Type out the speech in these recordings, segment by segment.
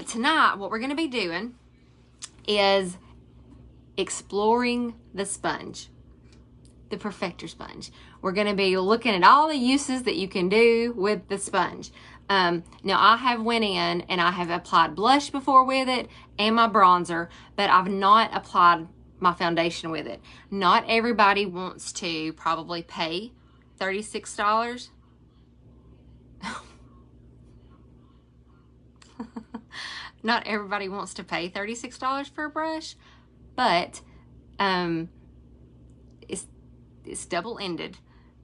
tonight, what we're going to be doing is exploring the sponge, the Perfector sponge. We're going to be looking at all the uses that you can do with the sponge. Now, I have went in and I have applied blush before with it and my bronzer, but I've not applied my foundation with it. Not everybody wants to probably pay $36. Not everybody wants to pay $36 for a brush, but it's double-ended,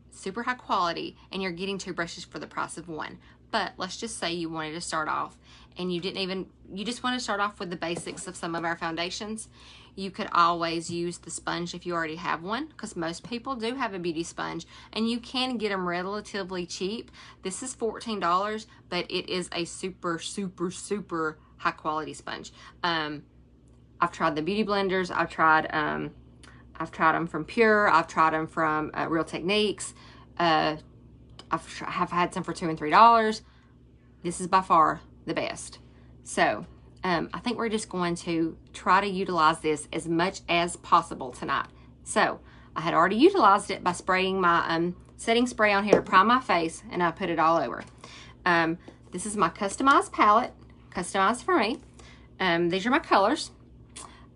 super high quality, and you're getting 2 brushes for the price of 1. But let's just say you wanted to start off and you just want to start off with the basics of some of our foundations. You could always use the sponge if you already have one, because most people do have a beauty sponge and you can get them relatively cheap. This is $14, but it is a super, super, super high quality sponge. I've tried the beauty blenders. I've tried them from Pure. I've tried them from Real Techniques. Have had some for $2 and $3. This is by far the best. So I think we're just going to try to utilize this as much as possible tonight. So I had already utilized it by spraying my setting spray on here to prime my face, and I put it all over. This is my customized palette, customized for me. These are my colors.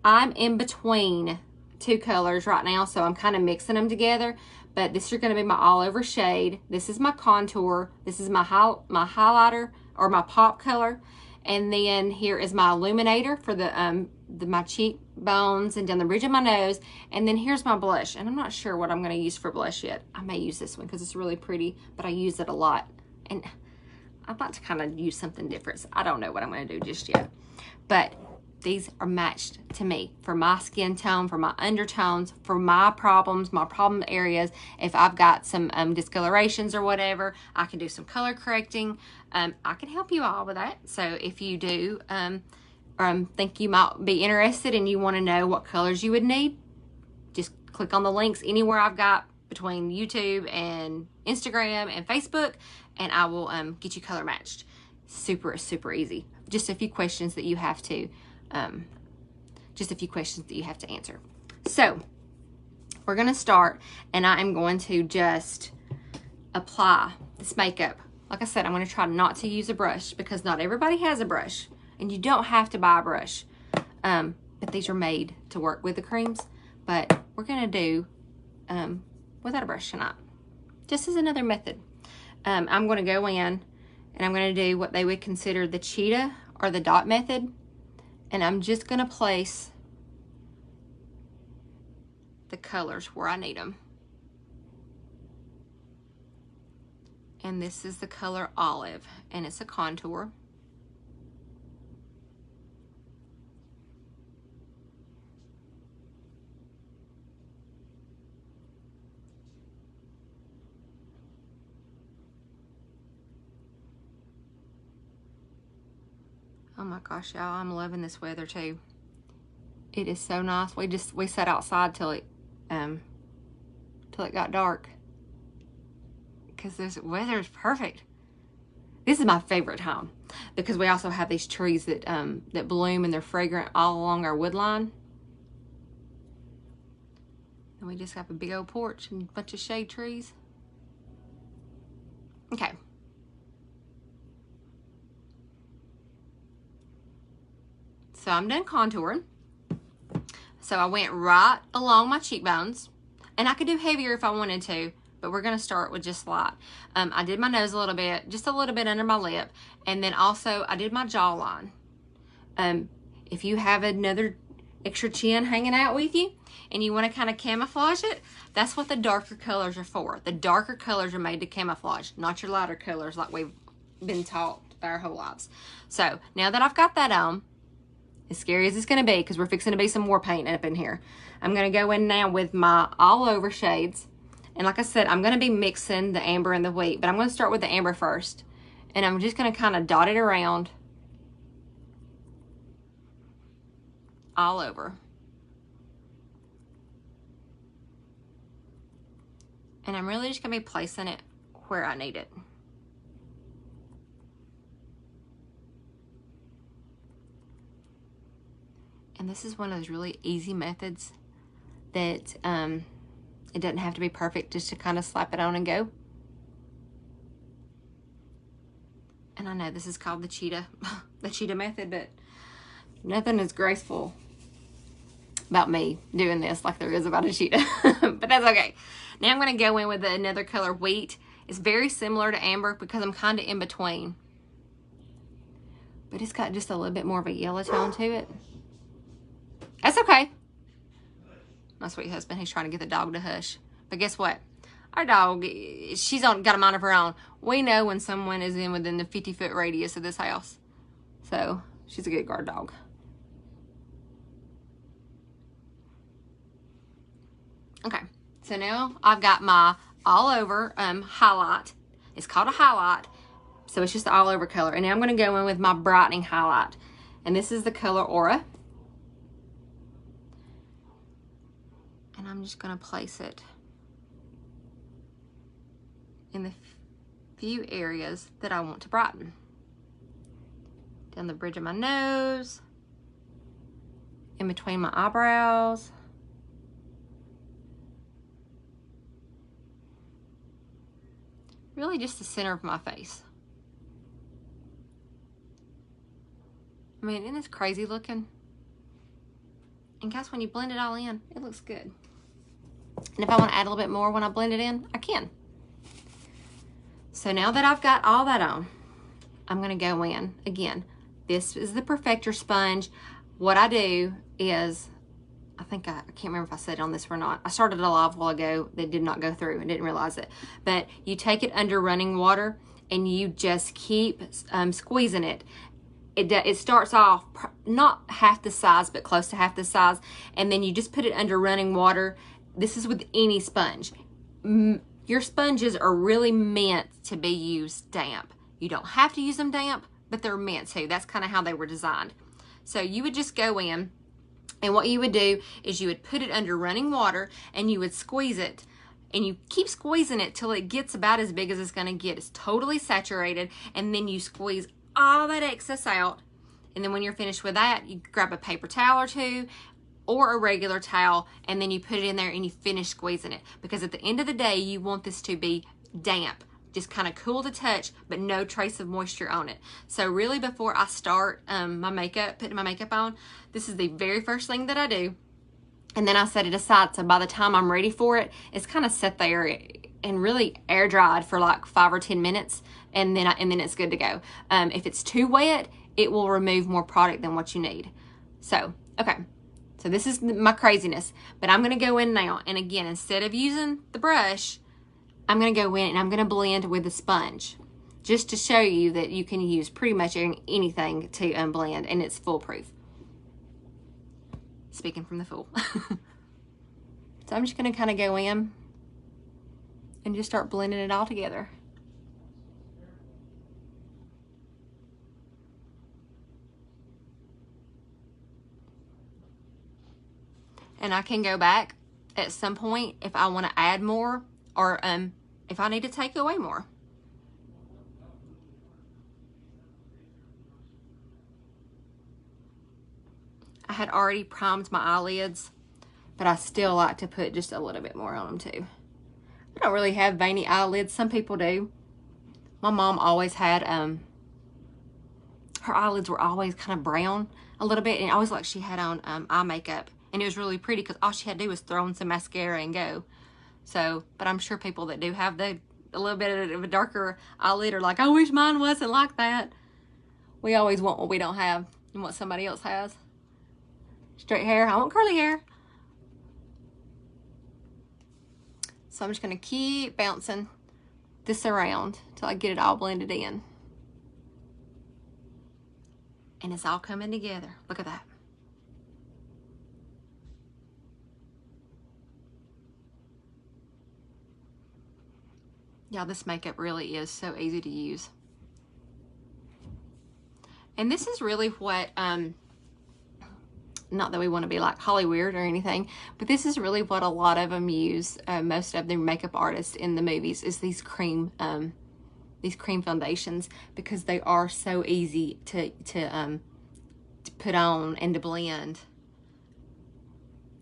I'm in between 2 colors right now, so I'm kind of mixing them together. But this is going to be my all over shade. This is my contour. This is my highlighter or my pop color. And then here is my illuminator for my cheekbones and down the bridge of my nose. And then here's my blush. And I'm not sure what I'm going to use for blush yet. I may use this one because it's really pretty, but I use it a lot. And I'd like to kind of use something different. So I don't know what I'm going to do just yet. But these are matched to me for my skin tone, for my undertones, for my problems, my problem areas. If I've got some discolorations or whatever, I can do some color correcting. I can help you all with that. So if you do think you might be interested and you want to know what colors you would need, just click on the links anywhere I've got between YouTube and Instagram and Facebook, and I will get you color matched. Super, super easy. Just a few questions that you have to answer. So we're going to start, and I am going to just apply this makeup. Like I said, I'm going to try not to use a brush because not everybody has a brush, and you don't have to buy a brush. But these are made to work with the creams. But we're going to do without a brush tonight, just as another method. I'm going to go in and I'm going to do what they would consider the cheetah or the dot method. And I'm just going to place the colors where I need them. And this is the color Olive, and it's a contour. Oh my gosh, y'all, I'm loving this weather too. It is so nice. We sat outside till it got dark, because this weather is perfect. This is my favorite time because we also have these trees that that bloom and they're fragrant all along our wood line. And we just have a big old porch and a bunch of shade trees. Okay. So I'm done contouring. So I went right along my cheekbones, and I could do heavier if I wanted to, but we're going to start with just light. I did my nose a little bit, just a little bit under my lip, and then also I did my jawline. If you have another extra chin hanging out with you and you want to kind of camouflage it, that's what the darker colors are for. The darker colors are made to camouflage, not your lighter colors like we've been taught our whole lives. So now that I've got that on, as scary as it's going to be, because we're fixing to be some war paint up in here, I'm going to go in now with my all over shades. And like I said, I'm going to be mixing the amber and the wheat, but I'm going to start with the amber first. And I'm just going to kind of dot it around all over. And I'm really just going to be placing it where I need it. And this is one of those really easy methods that it doesn't have to be perfect, just to kind of slap it on and go. And I know this is called the cheetah, the cheetah method, but nothing is graceful about me doing this like there is about a cheetah. But that's okay. Now I'm going to go in with another color, Wheat. It's very similar to Amber because I'm kind of in between. But it's got just a little bit more of a yellow tone to it. That's okay. My sweet husband, he's trying to get the dog to hush. But guess what? Our dog, she's got a mind of her own. We know when someone is within the 50-foot radius of this house. So, she's a good guard dog. Okay, so now I've got my all over highlight. It's called a highlight, so it's just the all over color. And now I'm going to go in with my brightening highlight. And this is the color Aura. And I'm just going to place it in the few areas that I want to brighten. Down the bridge of my nose, in between my eyebrows, really just the center of my face. I mean, isn't this crazy looking? And guys, when you blend it all in, it looks good. And if I want to add a little bit more when I blend it in, I can. So now that I've got all that on, I'm going to go in. Again, this is the Perfector sponge. What I do is, I can't remember if I said it on this or not. I started a live a while ago that did not go through and didn't realize it. But you take it under running water and you just keep squeezing it. It starts off not half the size, but close to half the size. And then you just put it under running water. This is with any sponge. Your sponges are really meant to be used damp. You don't have to use them damp, but they're meant to. That's kind of how they were designed. So you would just go in, and what you would do is you would put it under running water and you would squeeze it. And you keep squeezing it till it gets about as big as it's going to get. It's totally saturated. And then you squeeze all that excess out. And then when you're finished with that, you grab a paper towel or two or a regular towel, and then you put it in there and you finish squeezing it. Because at the end of the day, you want this to be damp. Just kind of cool to touch, but no trace of moisture on it. So really, before I start putting my makeup on, this is the very first thing that I do. And then I set it aside, so by the time I'm ready for it, it's kind of set there and really air dried for like 5 or 10 minutes, and then it's good to go. If it's too wet, it will remove more product than what you need. So, okay. So this is my craziness, but I'm going to go in now. And again, instead of using the brush, I'm going to go in and I'm going to blend with the sponge, just to show you that you can use pretty much anything to blend, and it's foolproof. Speaking from the fool. So I'm just going to kind of go in and just start blending it all together. And I can go back at some point if I want to add more, or if I need to take away more. I had already primed my eyelids, but I still like to put just a little bit more on them too. I don't really have veiny eyelids. Some people do. My mom always had, her eyelids were always kind of brown a little bit, and I always like she had on eye makeup. And it was really pretty because all she had to do was throw in some mascara and go. So, but I'm sure people that do have a little bit of a darker eyelid are like, I wish mine wasn't like that. We always want what we don't have and what somebody else has. Straight hair, I want curly hair. So I'm just going to keep bouncing this around till I get it all blended in. And it's all coming together. Look at that. Y'all, this makeup really is so easy to use. And this is really what, not that we want to be like Hollywood or anything, but this is really what a lot of them use, most of their makeup artists in the movies, is these cream foundations, because they are so easy to put on and to blend.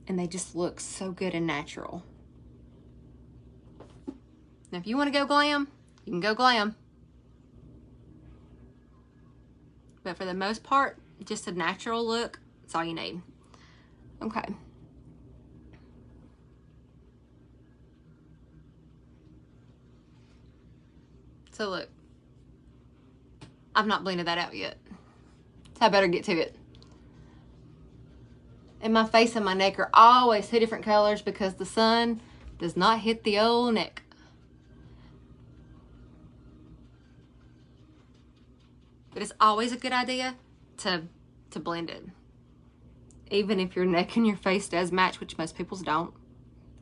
And they just look so good and natural. Now, if you want to go glam, you can go glam. But for the most part, just a natural look, that's all you need. Okay. So look, I've not blended that out yet. So I better get to it. And my face and my neck are always 2 different colors because the sun does not hit the old neck. But it's always a good idea to blend it. Even if your neck and your face does match, which most people's don't.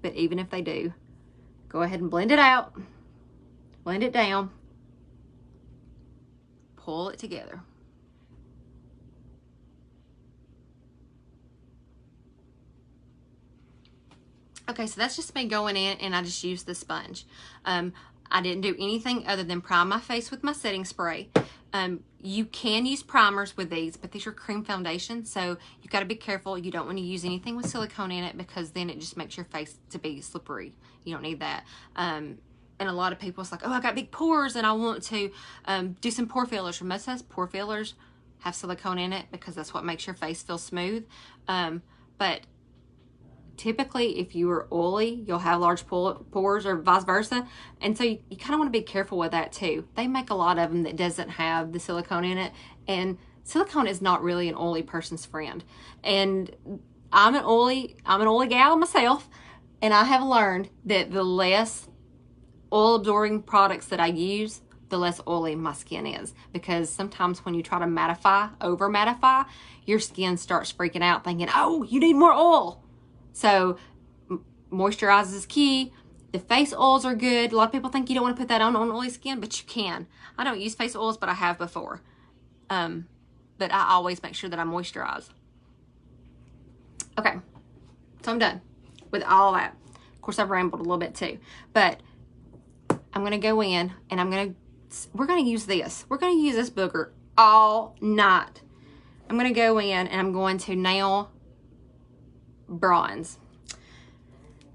But even if they do, go ahead and blend it out. Blend it down. Pull it together. Okay, so that's just me going in, and I just used the sponge. I didn't do anything other than prime my face with my setting spray. You can use primers with these, but these are cream foundation, so you've got to be careful. You don't want to use anything with silicone in it because then it just makes your face to be slippery. You don't need that. And a lot of people, it's like, oh, I got big pores and I want to do some pore fillers. For most of us, pore fillers have silicone in it because that's what makes your face feel smooth. But typically, if you are oily, you'll have large pores or vice versa. And so you kind of want to be careful with that too. They make a lot of them that doesn't have the silicone in it. And silicone is not really an oily person's friend. And I'm an oily gal myself. And I have learned that the less oil absorbing products that I use, the less oily my skin is. Because sometimes when you try to mattify, over mattify, your skin starts freaking out thinking, oh, you need more oil. So moisturize is key. The face oils are good. A lot of people think you don't want to put that on oily skin, but you can. I don't use face oils, but I have before. But I always make sure that I moisturize. Okay, so I'm done with all of that. Of course, I've rambled a little bit too, but I'm going to go in and we're going to use this. We're going to use this booger all night. I'm going to go in and I'm going to now bronze.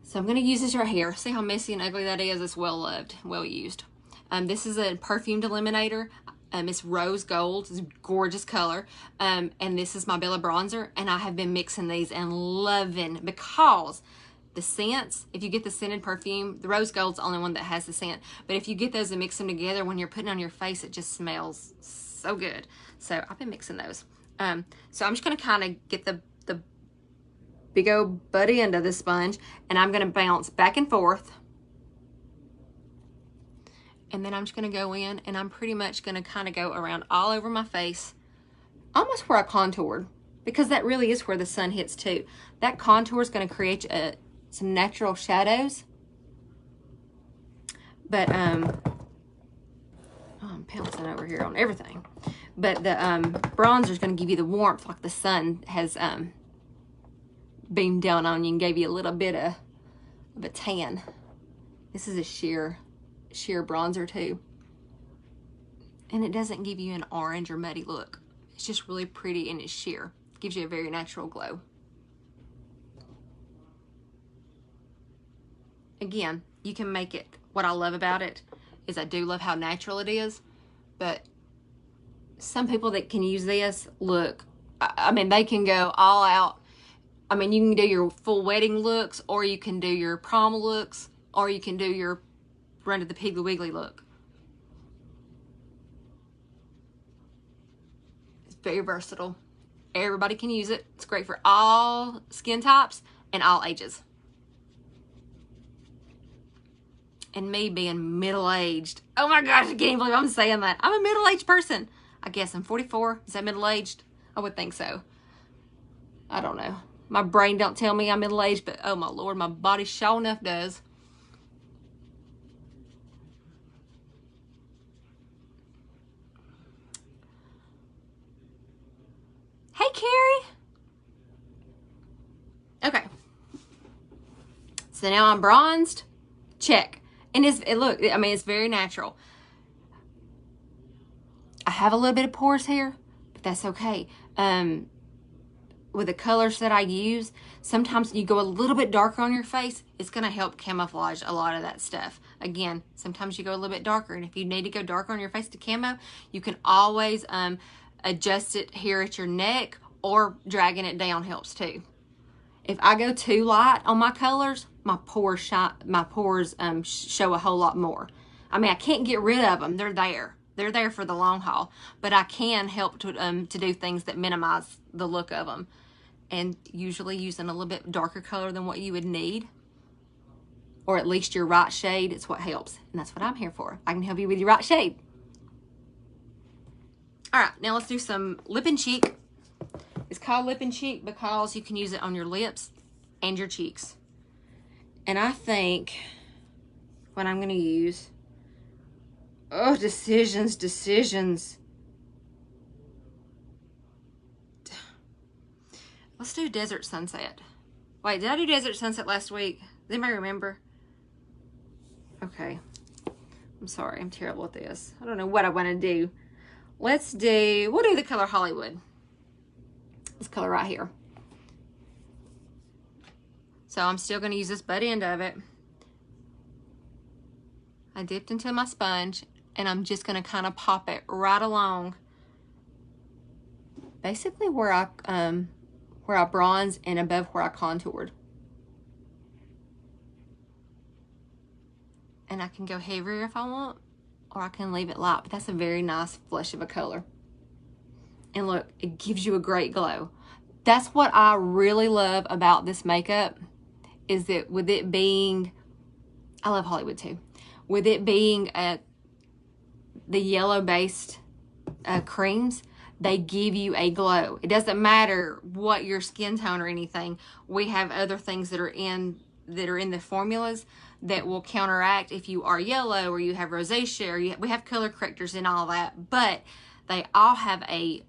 So I'm going to use this right here. See how messy and ugly that is? It's well loved, well used. This is a perfumed Illuminator. It's rose gold. It's a gorgeous color. And this is my Bella bronzer. And I have been mixing these and loving, because the scents, if you get the scented perfume, the rose gold's the only one that has the scent. But if you get those and mix them together, when you're putting on your face, it just smells so good. So I've been mixing those. So I'm just going to kind of get the big old butt end of the sponge, and I'm going to bounce back and forth. And then I'm just going to go in, and I'm pretty much going to kind of go around all over my face, almost where I contoured, because that really is where the sun hits too. That contour is going to create some natural shadows. But oh, I'm pouncing over here on everything. But the bronzer is going to give you the warmth, like the sun has beamed down on you and gave you a little bit of a tan. This is a sheer bronzer too. And it doesn't give you an orange or muddy look. It's just really pretty and it's sheer. It gives you a very natural glow. Again, you can make it. What I love about it is I do love how natural it is, but some people that can use this, look, I mean, they can go all out. I mean, you can do your full wedding looks, or you can do your prom looks, or you can do your run to the Piggly Wiggly look. It's very versatile. Everybody can use it. It's great for all skin types and all ages. And me being middle-aged. Oh my gosh, I can't even believe I'm saying that. I'm a middle-aged person. I guess I'm 44. Is that middle-aged? I would think so. I don't know. My brain don't tell me I'm middle-aged, but oh my Lord, my body sure enough does. Hey, Carrie. Okay. So now I'm bronzed. Check. And look, I mean, it's very natural. I have a little bit of pores here, but that's okay. with the colors that I use, sometimes you go a little bit darker on your face, it's going to help camouflage a lot of that stuff. Again, sometimes you go a little bit darker, and if you need to go darker on your face to camo, you can always adjust it here at your neck, or dragging it down helps too. If I go too light on my colors, my pores show a whole lot more. I mean, I can't get rid of them. They're there. They're there for the long haul, but I can help to do things that minimize the look of them. And usually using a little bit darker color than what you would need, or at least your right shade, it's what helps. And that's what I'm here for. I can help you with your right shade. All right, now let's do some lip and cheek. It's called lip and cheek because you can use it on your lips and your cheeks. And I think what I'm going to use, oh, decisions. Let's do Desert Sunset. Wait, did I do Desert Sunset last week? Does anybody remember? Okay. I'm sorry, I'm terrible at this. I don't know what I want to do. We'll do the color Hollywood. This color right here. So I'm still going to use this butt end of it. I dipped into my sponge, and I'm just going to kind of pop it right along, basically where I bronze and above where I contoured. And I can go heavier if I want, or I can leave it light, but that's a very nice flush of a color. And look, it gives you a great glow. That's what I really love about this makeup, is that with it being, I love Hollywood too, with it being the yellow based creams, they give you a glow. It doesn't matter what your skin tone or anything. We have other things that are in the formulas that will counteract if you are yellow, or you have rosacea, or we have color correctors and all that, but they all have a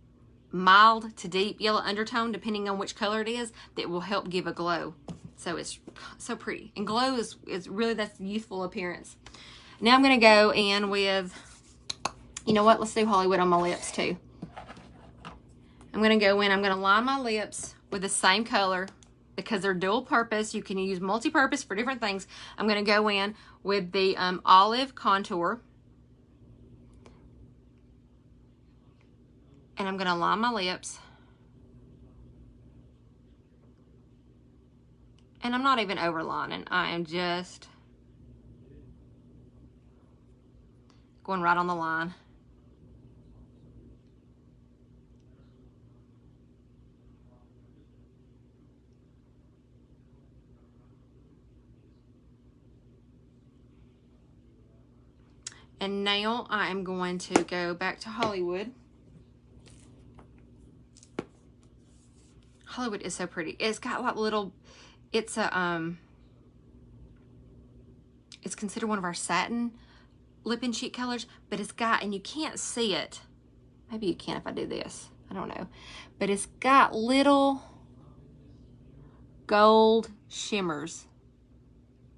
mild to deep yellow undertone, depending on which color it is, that will help give a glow. So it's so pretty. And glow is really, that's youthful appearance. Now I'm going to go in with, you know what, let's do Hollywood on my lips too. I'm going to go in, I'm going to line my lips with the same color because they're dual purpose. You can use multi-purpose for different things. I'm going to go in with the olive contour. And I'm going to line my lips. And I'm not even overlining. I am just going right on the line. And now I am going to go back to Hollywood. Hollywood is so pretty. It's got like little, it's considered one of our satin lip and cheek colors, but it's got, and you can't see it. Maybe you can if I do this. I don't know. But it's got little gold shimmers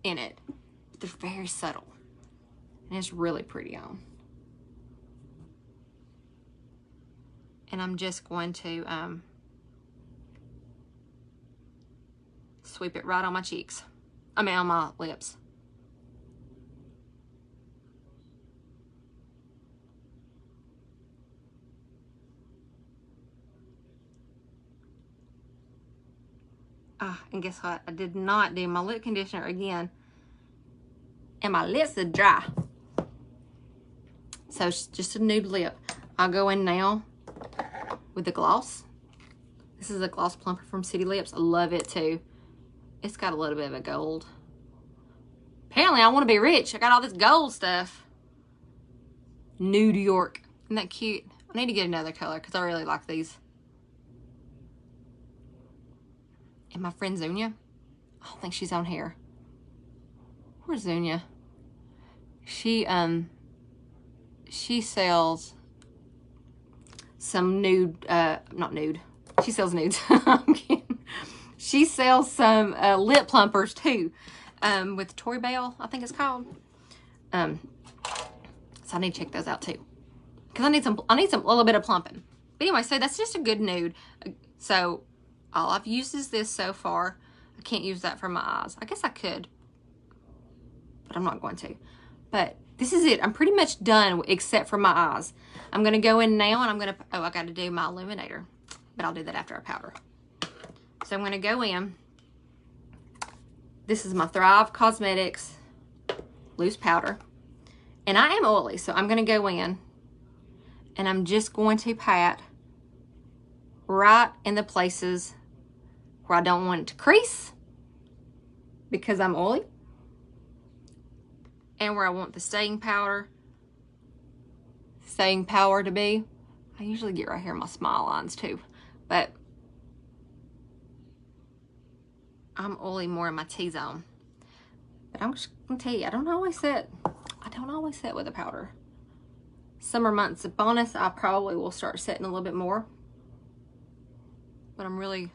in it. They're very subtle. And it's really pretty on. And I'm just going to sweep it right on my cheeks. I mean, on my lips. And guess what? I did not do my lip conditioner again. And my lips are dry. So it's just a nude lip. I'll go in now with the gloss. This is a gloss plumper from City Lips. I love it too. It's got a little bit of a gold. Apparently I want to be rich. I got all this gold stuff. Nude York. Isn't that cute? I need to get another color because I really like these. And my friend Zunia, I don't think she's on here. Where's Zunia? She sells some nude, not nude. She sells nudes. I'm kidding. She sells some lip plumpers too, with Tory Bell, I think it's called. So I need to check those out too, because I need a little bit of plumping. But anyway, so that's just a good nude. So All I've used is this so far. I can't use that for my eyes. I guess I could, but I'm not going to. But this is it. I'm pretty much done except for my eyes. I'm going to go in now and I'm going to, oh, I got to do my Illuminator, but I'll do that after I powder. So I'm going to go in. This is my Thrive Cosmetics loose powder. And I am oily, so I'm going to go in and I'm just going to pat right in the places where I don't want it to crease because I'm oily, and where I want the staying power to be. I usually get right here in my smile lines too, but I'm oily more in my T-zone. But I'm just gonna tell you, I don't always set with a powder. Summer months, bonus, I probably will start setting a little bit more. But I'm really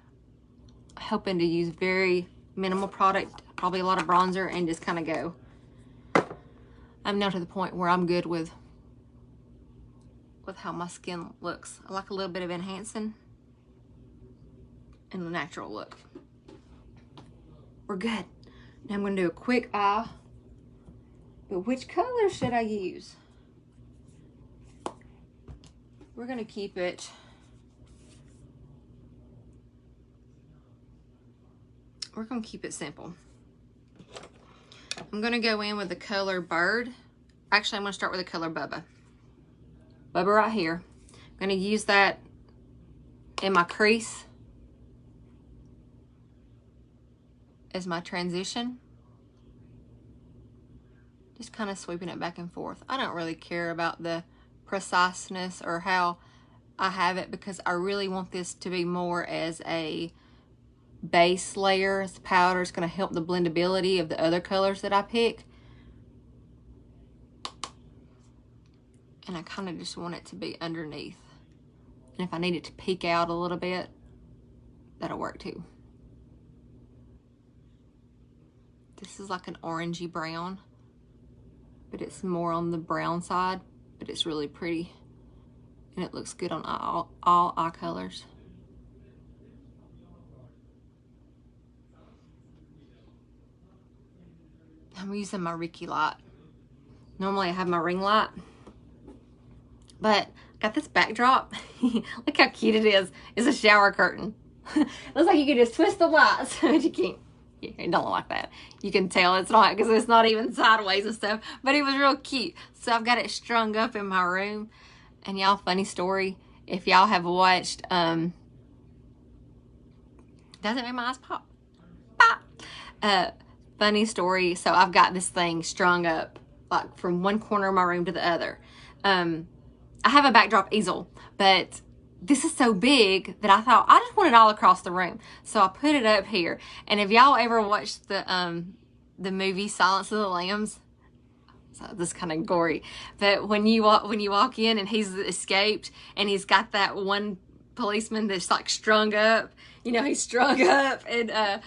hoping to use very minimal product, probably a lot of bronzer, and just kind of go. I'm now to the point where I'm good with how my skin looks. I like a little bit of enhancing and the natural look. We're good. Now I'm going to do a quick eye. But which color should I use? We're going to keep it. We're going to keep it simple. I'm going to go in with the color Bird. Actually, I'm going to start with the color Bubba. Bubba right here. I'm going to use that in my crease as my transition. Just kind of sweeping it back and forth. I don't really care about the preciseness or how I have it, because I really want this to be more as a base layer. As the powder is going to help the blendability of the other colors that I pick. And I kind of just want it to be underneath. And if I need it to peek out a little bit, that'll work too. This is like an orangey brown, but it's more on the brown side, but it's really pretty. And it looks good on all eye colors. I'm using my Ricky light. Normally I have my ring light, but I got this backdrop. Look how cute it is. It's a shower curtain. Looks like you could just twist the lights, but you can't. Yeah, it don't look like that. You can tell it's not, because it's not even sideways and stuff, but it was real cute. So I've got it strung up in my room. And y'all, funny story, if y'all have watched, doesn't make my eyes pop. Pop! Funny story, so I've got this thing strung up, like from one corner of my room to the other. I have a backdrop easel, but this is so big that I thought I just want it all across the room. So I put it up here. And if y'all ever watched the movie Silence of the Lambs, so this is kind of gory, but when you walk in and he's escaped and he's got that one policeman that's like strung up, you know, he's strung up, and I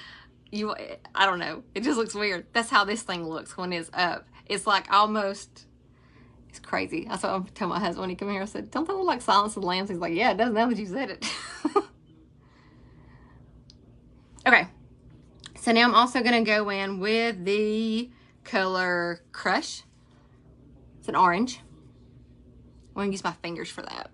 don't know, it just looks weird. That's how this thing looks when it's up. It's like almost, it's crazy. That's what I told my husband when he came here. I said, don't that look like Silence of the Lambs? He's like, yeah, it does now that you said it. Okay. So now I'm also going to go in with the color Crush. It's an orange. I'm going to use my fingers for that.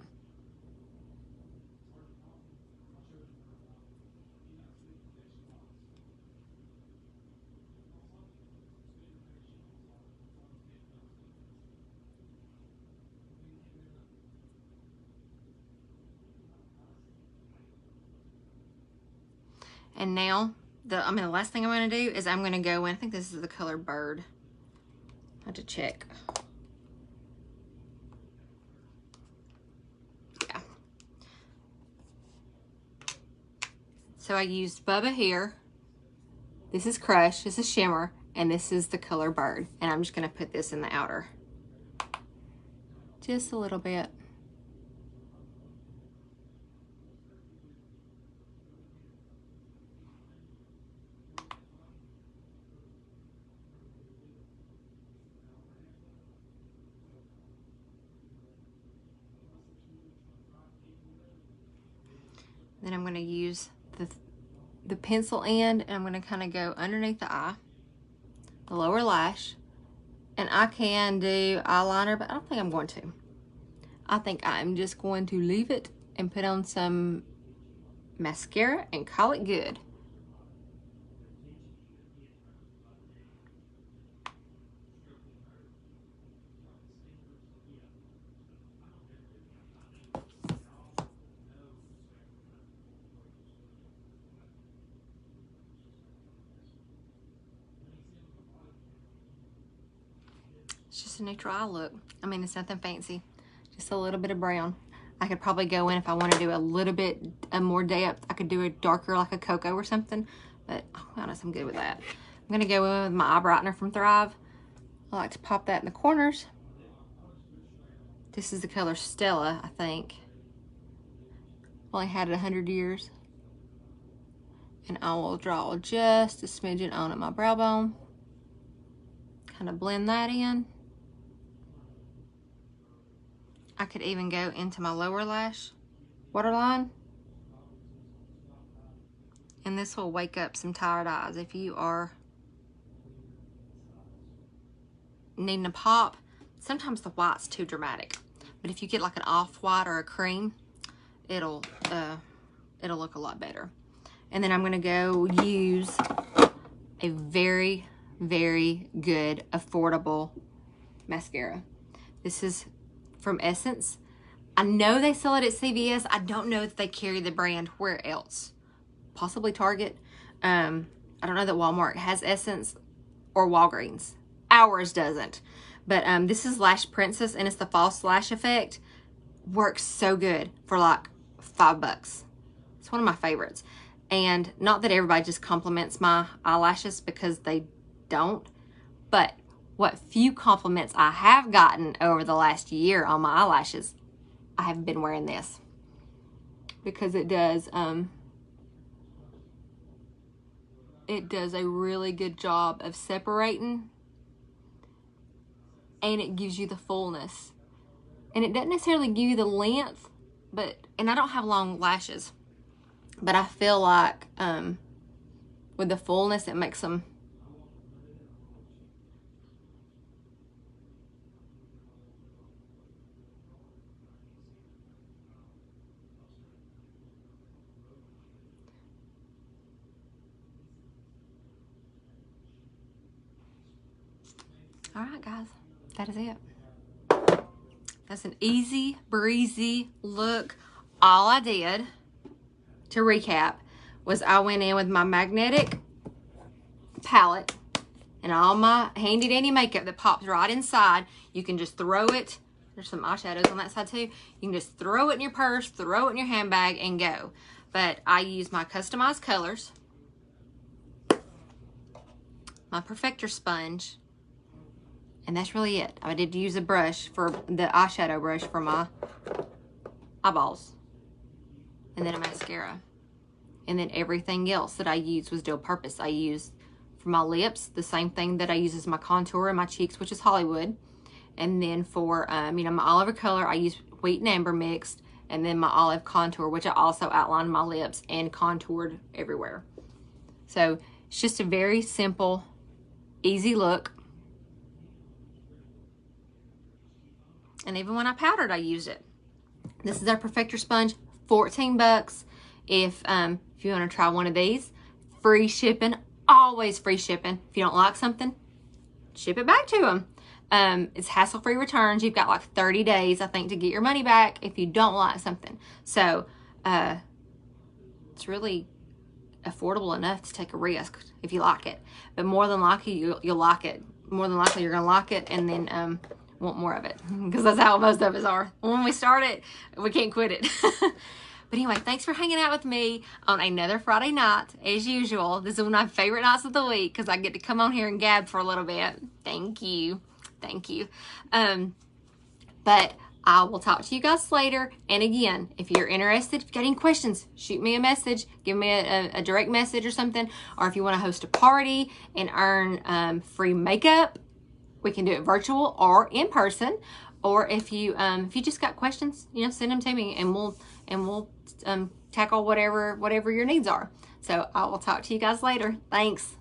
And now, the last thing I'm going to do is I'm going to go in, I think this is the color Bird. I have to check. Yeah. So I used Bubba here. This is Crush, this is Shimmer, and this is the color Bird. And I'm just going to put this in the outer. Just a little bit. Then I'm going to use the pencil end, and I'm going to kind of go underneath the eye, the lower lash. And I can do eyeliner, but I don't think I'm going to. I think I'm just going to leave it and put on some mascara and call it good. It's just a neutral eye look. I mean, it's nothing fancy. Just a little bit of brown. I could probably go in if I want to do a little bit more depth. I could do a darker, like a cocoa or something. But I'll be honest, I'm good with that. I'm going to go in with my Eyebrightener from Thrive. I like to pop that in the corners. This is the color Stella, I think. Only had it 100 years. And I will draw just a smidgen on at my brow bone. Kind of blend that in. I could even go into my lower lash waterline. And this will wake up some tired eyes. If you are needing a pop, sometimes the white's too dramatic. But if you get like an off-white or a cream, it'll look a lot better. And then I'm gonna go use a very, very good, affordable mascara. This is from Essence. I know they sell it at CVS. I don't know if they carry the brand where else. Possibly Target. I don't know that Walmart has Essence or Walgreens. Ours doesn't. But this is Lash Princess, and it's the false lash effect. Works so good for like $5. It's one of my favorites. And not that everybody just compliments my eyelashes, because they don't. But what few compliments I have gotten over the last year on my eyelashes, I have been wearing this. Because it does a really good job of separating, and it gives you the fullness. And it doesn't necessarily give you the length, and I don't have long lashes, but I feel like with the fullness, it makes them all right, guys, that is it. That's an easy breezy look. All I did, to recap, was I went in with my magnetic palette and all my handy dandy makeup that pops right inside. You can just throw it. There's some eyeshadows on that side too. You can just throw it in your purse, throw it in your handbag, and go. But I use my customized colors, my Perfector sponge, and that's really it. I did use a brush, for the eyeshadow brush, for my eyeballs, and then a mascara. And then everything else that I used was dual purpose. I used for my lips the same thing that I use as my contour and my cheeks, which is Hollywood. And then for my olive color, I use wheat and amber mixed, and then my olive contour, which I also outlined my lips and contoured everywhere. So it's just a very simple, easy look. And even when I powdered, I used it. This is our Perfector sponge, $14. If you want to try one of these, free shipping, always free shipping. If you don't like something, ship it back to them. It's hassle-free returns. You've got like 30 days, I think, to get your money back if you don't like something. So it's really affordable enough to take a risk if you like it. But more than likely, you'll like it. More than likely, you're going to like it, and then want more of it, because that's how most of us are. When we start it, we can't quit it. But anyway, thanks for hanging out with me on another Friday night. As usual, this is one of my favorite nights of the week, because I get to come on here and gab for a little bit. Thank you. Thank you. But I will talk to you guys later. And again, if you're interested, if you've got any questions, shoot me a message. Give me a direct message or something. Or if you want to host a party and earn free makeup, we can do it virtual or in person. Or if you just got questions, send them to me, and we'll tackle whatever your needs are. So I will talk to you guys later. Thanks.